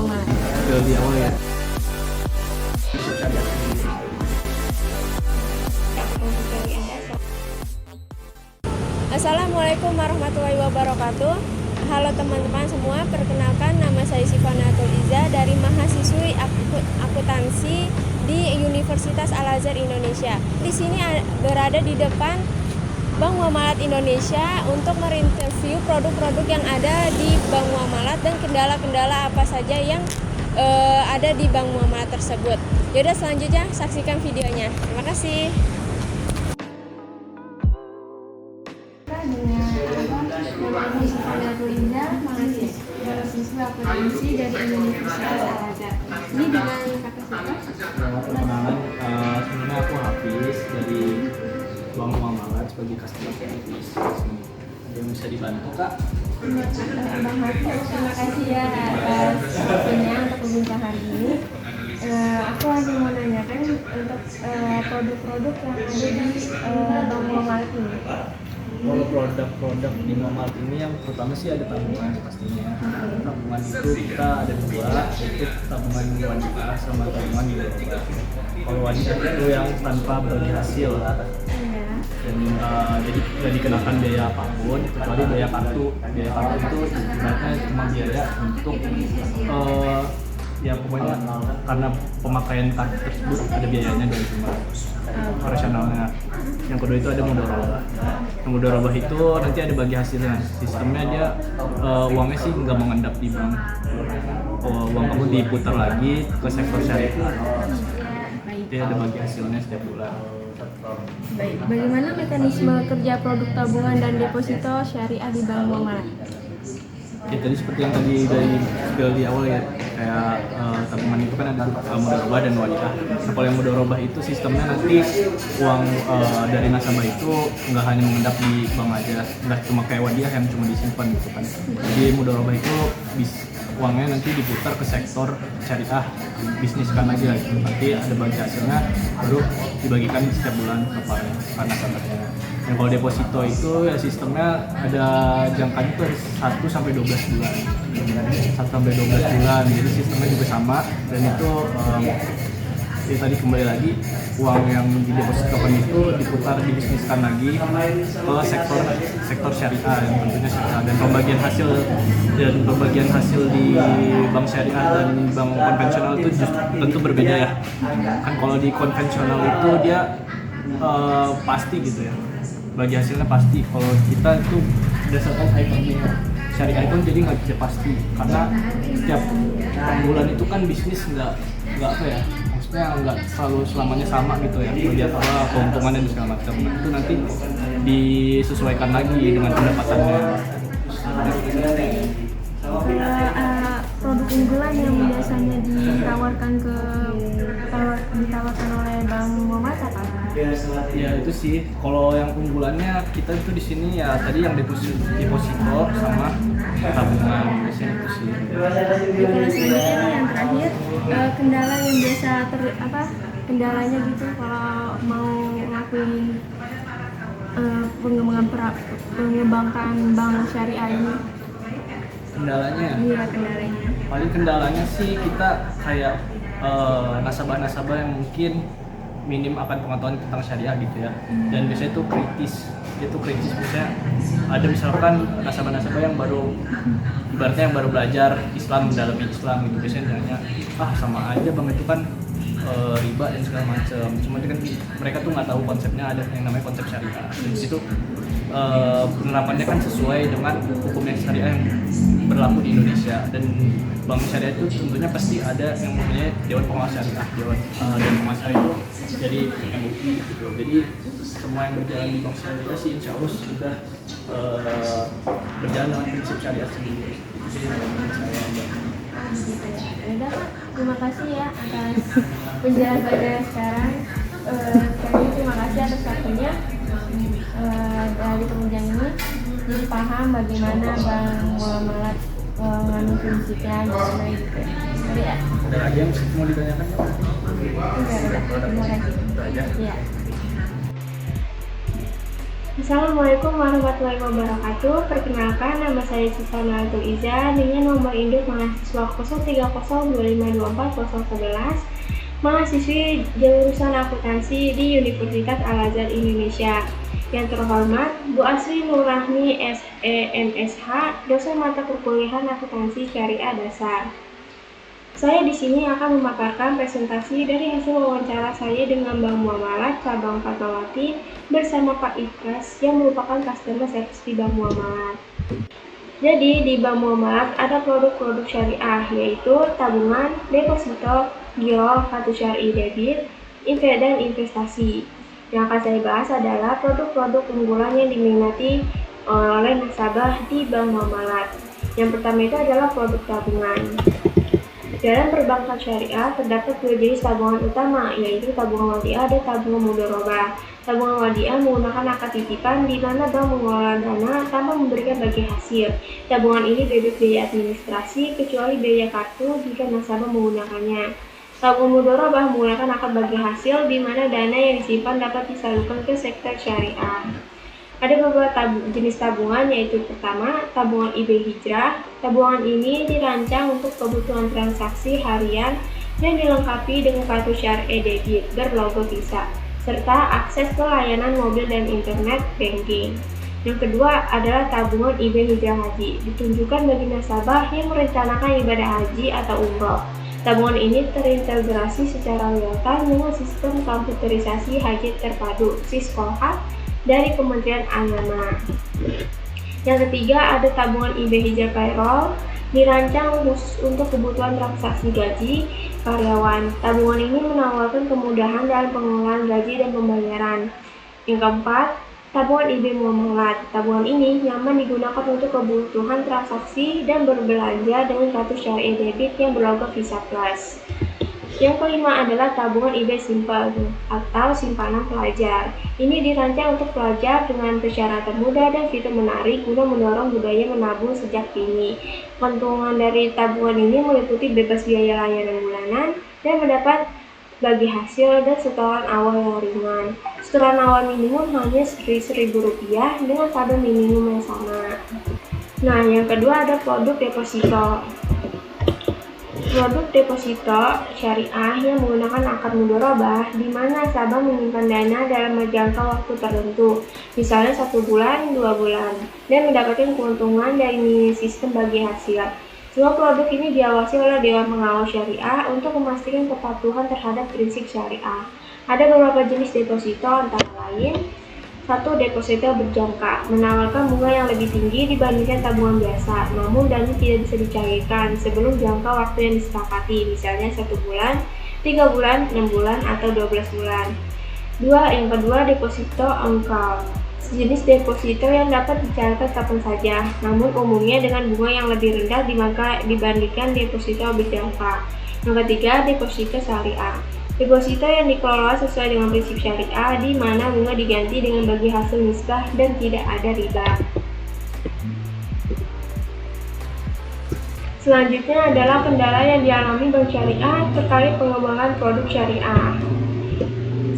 Muamalat. Di awal ya. Assalamualaikum warahmatullahi wabarakatuh. Halo teman-teman semua, perkenalkan nama saya Sifanatul Iza dari mahasiswi akuntansi di Universitas Al-Azhar Indonesia. Di sini berada di depan Bank Muamalat Indonesia untuk merinterview produk-produk yang ada di Bank Muamalat dan kendala-kendala apa saja yang ada di Bank Muamalat tersebut. Yaudah, selanjutnya saksikan videonya. Terima kasih. Dengan Sifanatul Iza, mahasiswa akuntansi dari Universitas Al-Azhar. Ini dengan kakak siapa? Perkenalan, sebenarnya aku Hafiz dari Bank Muamalat sebagai customer service. Ada yang bisa dibantu, Kak? Bang Hafiz, terima kasih ya atas waktunya untuk berbincang hari ini. Aku hanya mau nanyakan untuk produk-produk yang ada di Bank Muamalat ini. Kalau produk-produk di Muamalat ini yang pertama sih ada tabungan pastinya. Tabungan itu kita ada dua, yaitu tabungan wanita sama tabungan Mudorobah. Kalau wanita itu yang tanpa bagi hasil, dan jadi tidak dikenakan biaya apapun kecuali biaya kartu. Biaya kartu itu ibaratnya cuma biaya untuk ya pokoknya karena pemakaian kartu tersebut ada biayanya dan cuma operasionalnya. Yang kedua itu ada Mudorobah. Yang Mudorobah itu nanti ada bagi hasilnya. Sistemnya dia uangnya sih nggak mengendap di bank. Uang kamu diputar lagi ke sektor syariah. Jadi ada bagi hasilnya setiap bulan. Baik, bagaimana mekanisme kerja produk tabungan dan deposito syariah di Bank Muamalat? Ya tadi seperti yang tadi dari spill di awal ya, kayak tabungan itu kan ada Mudorobah dan wanita. Nah, kalau yang Mudorobah itu sistemnya nanti uang dari nasabah itu nggak hanya mengendap di bank aja, nggak cuma kayak wadiah yang cuma disimpan gitu kan. Jadi Mudorobah itu uangnya nanti diputar ke sektor syariah, bisniskan lagi lah. Nanti ada bagi hasilnya baru dibagikan setiap bulan ke para nasabahnya. Yang kalau deposito itu ya sistemnya ada jangkanya tuh 1 sampai 12 bulan. 1 sampai 12 bulan. Jadi sistemnya juga sama dan itu ya tadi kembali lagi uang yang didepositokan itu diputar dibisniskan lagi ke sektor syariah yang tentunya syariah, dan pembagian hasil di bank syariah dan bank konvensional itu tentu berbeda ya. Kan kalau di konvensional itu dia pasti gitu ya, bagi hasilnya pasti. Kalau kita itu berdasarkan itemnya, syariah itu jadi nggak bisa pasti karena setiap bulan itu kan bisnis nggak apa ya, maksudnya nggak selalu selamanya sama gitu ya, melihat apa keuntungan dan segala macam. Itu nanti disesuaikan lagi dengan pendapatannya. Produk unggulan yang biasanya ditawarkan oleh Bank Muamalat apa? Ya itu sih, kalau yang unggulannya kita itu di sini ya tadi yang deposito sama tabungan, biasanya itu sih. Kalau selanjutnya yang terakhir, kendala yang biasa kendalanya gitu kalau mau ngelakuin mengembangkan bank syariah ini. Kendalanya? Iya, kendalanya. Paling kendalanya sih kita kayak nasabah-nasabah yang mungkin minim akan pengetahuan tentang syariah gitu ya, dan biasanya itu kritis. Biasanya ada misalkan nasabah-nasabah yang ibaratnya yang baru belajar Islam, mendalami Islam gitu, biasanya nanya sama aja bang itu kan riba dan segala macam. Cuma kan mereka tuh nggak tahu konsepnya, ada yang namanya konsep syariah. Dan di situ penerapannya kan sesuai dengan hukum yang syariah yang berlaku di Indonesia, dan bank syariah itu tentunya pasti ada yang namanya Dewan Pengawas Syariah. Dewan Pengawas Syariah itu jadi MUI gitu. Jadi semua yang berjalan di bank syariah sih insya Allah sudah berjalan dengan prinsip syariah sendiri. Jadi Udah Pak, terima kasih ya atas penjelasannya sekarang. Terima kasih atas waktunya dari penunjang ini. Jadi paham bagaimana Bank Muamalat mengambil prinsipnya gimana gitu. Jadi ya. Ada lagi yang mau ditanyakan? Udah. Terima kasih. Itu aja. Iya. Assalamualaikum warahmatullahi wabarakatuh. Perkenalkan, nama saya Siva Natul Iza dengan nomor induk mahasiswa 0302524011, mahasiswi jurusan akuntansi di Universitas Al-Azhar Indonesia. Yang terhormat, Bu Asri Nurrahmi SEMSH, dosen mata perkuliahan akuntansi syariah dasar. Saya di sini akan memaparkan presentasi dari hasil wawancara saya dengan Bank Muamalat Cabang Fatmawati bersama Pak Ikras yang merupakan customer service di Bank Muamalat. Jadi di Bank Muamalat ada produk-produk syariah yaitu tabungan, deposito, giro, kartu syariah debit, dan investasi. Yang akan saya bahas adalah produk-produk unggulan yang diminati oleh nasabah di Bank Muamalat. Yang pertama itu adalah produk tabungan. Dalam perbankan syariah terdapat dua jenis tabungan utama, yaitu tabungan wadiah dan tabungan mudharabah. Tabungan wadiah menggunakan akad titipan di mana bank mengelola dana tanpa memberikan bagi hasil. Tabungan ini bebas biaya administrasi kecuali biaya kartu jika nasabah menggunakannya. Tabungan mudharabah menggunakan akad bagi hasil di mana dana yang disimpan dapat disalurkan ke sektor syariah. Ada beberapa jenis tabungan, yaitu pertama, tabungan IB Hijrah. Tabungan ini dirancang untuk kebutuhan transaksi harian dan dilengkapi dengan kartu syariah debit berlogo Visa, serta akses ke layanan mobil dan internet banking. Yang kedua adalah tabungan IB Hijrah Haji, ditunjukkan bagi nasabah yang merencanakan ibadah haji atau umroh. Tabungan ini terintegrasi secara real-time dengan sistem komputerisasi haji terpadu (Siskolhat) dari Kementerian Agama. Yang ketiga ada tabungan IB Hijrah Payroll, dirancang khusus untuk kebutuhan transaksi gaji karyawan. Tabungan ini menawarkan kemudahan dalam pengelolaan gaji dan pembayaran. Yang keempat, tabungan IB Muamalat. Tabungan ini nyaman digunakan untuk kebutuhan transaksi dan berbelanja dengan kartu syariah debit yang berlogo Visa Plus. Yang kelima adalah tabungan IB Simple atau simpanan pelajar. Ini dirancang untuk pelajar dengan persyaratan mudah dan fitur menarik guna mendorong budaya menabung sejak dini. Keuntungan dari tabungan ini meliputi bebas biaya layanan bulanan dan mendapat bagi hasil dan setoran awal yang ringan. Setoran awal minimum hanya Rp1.000 dengan kadar minimum yang sama. Nah, yang kedua ada produk deposito. Produk deposito syariah yang menggunakan akad mudharabah di mana nasabah menyimpan dana dalam jangka waktu tertentu, misalnya 1 bulan, 2 bulan, dan mendapatkan keuntungan dari sistem bagi hasil. Semua produk ini diawasi oleh Dewan Pengawas Syariah untuk memastikan kepatuhan terhadap prinsip syariah. Ada beberapa jenis deposito antara lain: 1. Deposito berjangka, menawarkan bunga yang lebih tinggi dibandingkan tabungan biasa, namun dana tidak bisa dicairkan sebelum jangka waktu yang disepakati, misalnya 1 bulan, 3 bulan, 6 bulan, atau 12 bulan. Yang kedua, deposito angkal, sejenis deposito yang dapat dicairkan kapan saja, namun umumnya dengan bunga yang lebih rendah dibandingkan deposito berjangka. Yang ketiga, deposito syariah. Deposito yang dikelola sesuai dengan prinsip syariah di mana bunga diganti dengan bagi hasil nisbah dan tidak ada riba. Selanjutnya adalah kendala yang dialami Bank Syariah terkait pengembangan produk syariah.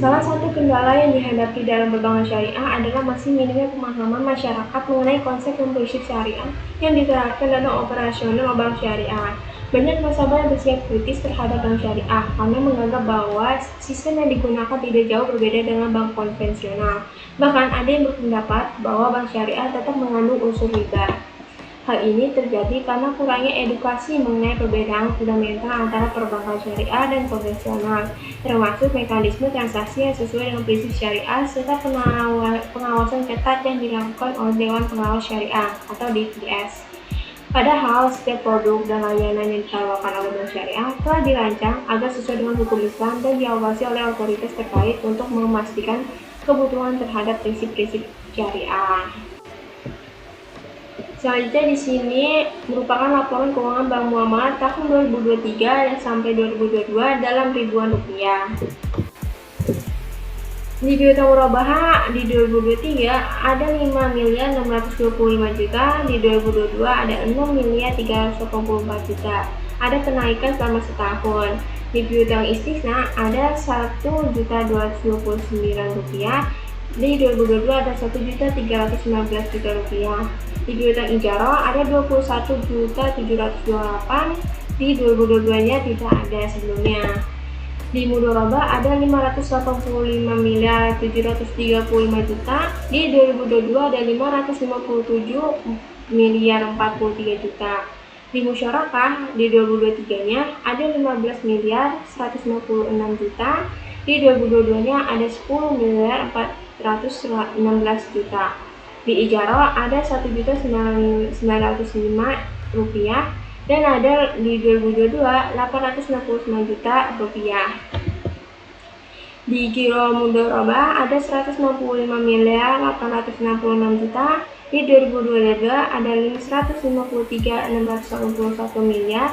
Salah satu kendala yang dihadapi dalam perbankan syariah adalah masih minimnya pemahaman masyarakat mengenai konsep dan prinsip syariah yang diterapkan dalam operasional bank syariah. Banyak nasabah yang bersikap kritis terhadap bank syariah karena menganggap bahwa sistem yang digunakan tidak jauh berbeda dengan bank konvensional. Bahkan ada yang berpendapat bahwa bank syariah tetap mengandung unsur riba. Hal ini terjadi karena kurangnya edukasi mengenai perbedaan fundamental antara perbankan syariah dan konvensional, termasuk mekanisme transaksi yang sesuai dengan prinsip syariah serta pengawasan ketat yang dilakukan oleh Dewan Pengawas Syariah atau DPS. Padahal setiap produk dan layanan yang ditawarkan oleh bank syariah telah dirancang agar sesuai dengan hukum Islam dan diawasi oleh otoritas terkait untuk memastikan kebutuhan terhadap prinsip-prinsip syariah. Selanjutnya di sini merupakan laporan keuangan Bank Muamalat tahun 2023 dan sampai 2022 dalam ribuan rupiah. Di piutang murabahah di 2023 ada 5.625.000.000, di 2022 ada 6.384.000.000. Ada kenaikan selama setahun. Di piutang istisna ada Rp1.229.000, Di 2022 ada 1.315 juta rupiah. Di piutang Ijaro ada 21.728. Di 2022-nya tidak ada sebelumnya. Di Mudoroba ada 585.735 juta. Di 2022 ada 557.043 juta. Di musyarakah di 2023-nya ada 15.156 juta. Di 2022-nya ada 10.416 juta. Di Ijaro ada 1.905 rupiah dan ada di 2022 869 juta rupiah. Di Giro Mudoroba ada 165.866 juta. Di 2022 ada 153.681 miliar.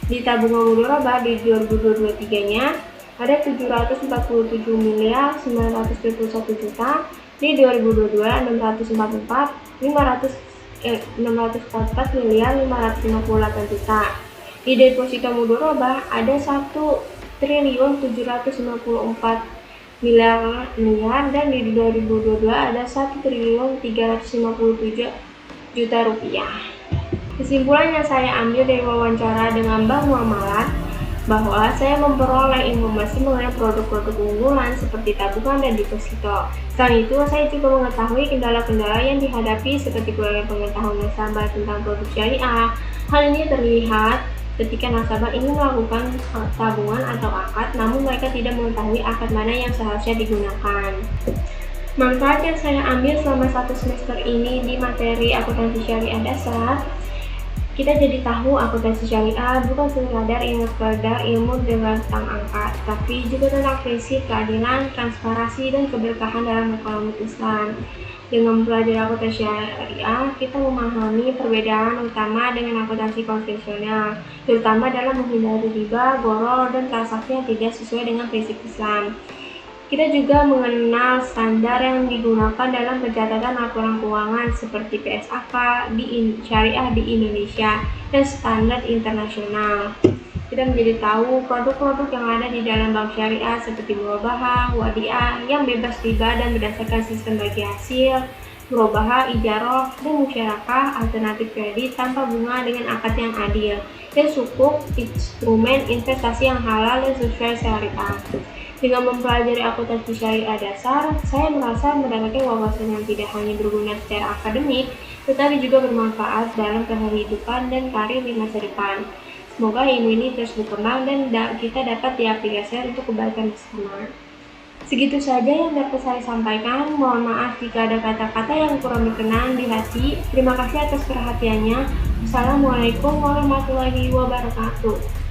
Di tabungan Mudoroba di 2023-nya ada 747.921 juta. Di 2022 644 miliar 558 juta. Di deposito Mudoroba ada 1.754 miliar dan di 2022 ada 1.357 juta rupiah. Kesimpulan yang saya ambil dari wawancara dengan Bang Muamalat bahwa saya memperoleh informasi mengenai produk-produk unggulan seperti tabungan dan deposito. Selain itu, saya juga mengetahui kendala-kendala yang dihadapi seperti kurangnya pengetahuan nasabah tentang produk syariah. Hal ini terlihat ketika nasabah ingin melakukan tabungan atau akad, namun mereka tidak mengetahui akad mana yang seharusnya digunakan. Manfaat yang saya ambil selama 1 semester ini di materi akuntansi syariah dasar, kita jadi tahu akuntansi syariah bukan sekadar ilmu tentang angka, tapi juga tentang prinsip keadilan, transparansi, dan keberkahan dalam ekonomi Islam. Dengan belajar akuntansi syariah, kita memahami perbedaan utama dengan akuntansi konvensional, terutama dalam menghindari riba, gharar, dan transaksi yang tidak sesuai dengan prinsip Islam. Kita juga mengenal standar yang digunakan dalam pencatatan laporan keuangan seperti PSAK di syariah di Indonesia dan standar internasional. Kita menjadi tahu produk-produk yang ada di dalam bank syariah seperti murabahah, wadiah yang bebas riba dan berdasarkan sistem bagi hasil, murabahah, ijaroh, dan musyarakah, alternatif kredit tanpa bunga dengan akad yang adil, dan sukuk instrumen investasi yang halal dan sesuai syariah. Dengan mempelajari akuntansi syariah dasar, saya merasa mendapatkan wawasan yang tidak hanya berguna secara akademik, tetapi juga bermanfaat dalam kehidupan dan karir di masa depan. Semoga ilmu ini terus berkembang dan kita dapat diaplikasikan untuk kebaikan bersama. Segitu saja yang dapat saya sampaikan. Mohon maaf jika ada kata-kata yang kurang berkenan di hati. Terima kasih atas perhatiannya. Wassalamualaikum warahmatullahi wabarakatuh.